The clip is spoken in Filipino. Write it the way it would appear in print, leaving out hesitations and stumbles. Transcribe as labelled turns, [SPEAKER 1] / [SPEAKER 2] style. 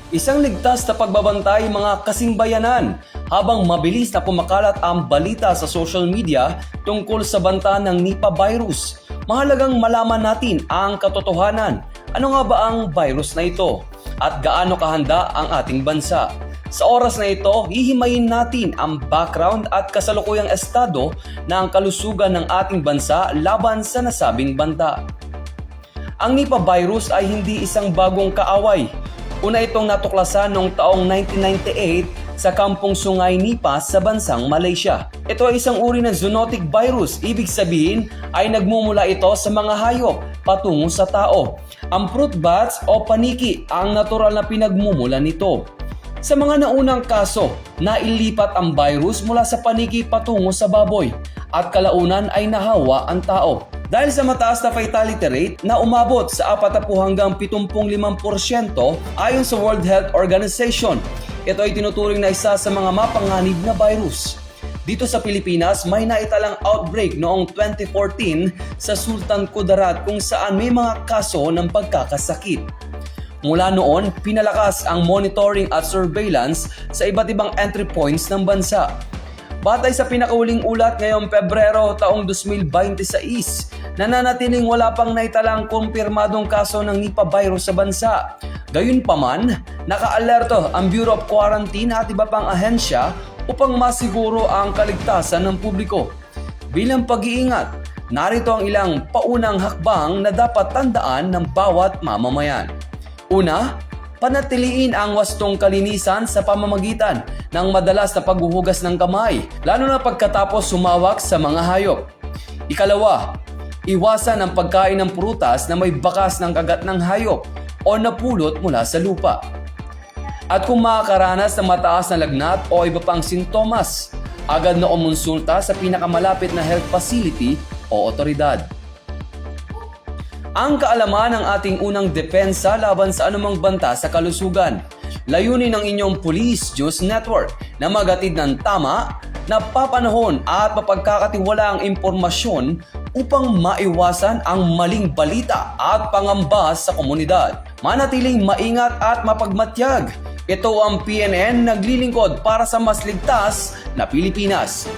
[SPEAKER 1] Isang ligtas na pagbabantay mga kasingbayanan habang mabilis na pumakalat ang balita sa social media tungkol sa banta ng Nipah virus. Mahalagang malaman natin ang katotohanan. Ano nga ba ang virus na ito? At gaano kahanda ang ating bansa? Sa oras na ito, hihimayin natin ang background at kasalukuyang estado ng kalusugan ng ating bansa laban sa nasabing banta. Ang Nipah virus ay hindi isang bagong kaaway. Una itong natuklasan noong taong 1998 sa kampong Sungay Nipah sa bansang Malaysia. Ito ay isang uri ng zoonotic virus. Ibig sabihin ay nagmumula ito sa mga hayop patungo sa tao. Ang fruit bats o paniki ang natural na pinagmumula nito. Sa mga naunang kaso, nailipat ang virus mula sa paniki patungo sa baboy at kalaunan ay nahawa ang tao. Dahil sa mataas na fatality rate na umabot sa 40 hanggang 75% ayon sa World Health Organization. Ito ay tinuturing na isa sa mga mapanganib na virus. Dito sa Pilipinas, may naitalang outbreak noong 2014 sa Sultan Kudarat kung saan may mga kaso ng pagkakasakit. Mula noon, pinalakas ang monitoring at surveillance sa iba't ibang entry points ng bansa. Batay sa pinakauling ulat ngayong Pebrero taong 2026, nananatiling wala pang naitalang kumpirmadong kaso ng Nipah virus sa bansa. Gayunpaman, naka-alerto ang Bureau of Quarantine at iba pang ahensya upang masiguro ang kaligtasan ng publiko. Bilang pag-iingat, narito ang ilang paunang hakbang na dapat tandaan ng bawat mamamayan. Una, panatiliin ang wastong kalinisan sa pamamagitan ng madalas na paghuhugas ng kamay, lalo na pagkatapos sumawak sa mga hayop. Ikalawa, iwasan ang pagkain ng prutas na may bakas ng kagat ng hayop o napulot mula sa lupa. At kung makakaranas ng mataas na lagnat o iba pang sintomas, agad na umonsulta sa pinakamalapit na health facility o otoridad. Ang kaalaman ng ating unang depensa laban sa anumang banta sa kalusugan. Layunin ng inyong Police News Network na magatid ng tama, napapanahon at mapagkakatiwalaang impormasyon upang maiwasan ang maling balita at pangamba sa komunidad. Manatiling maingat at mapagmatyag. Ito ang PNN naglilingkod para sa mas ligtas na Pilipinas.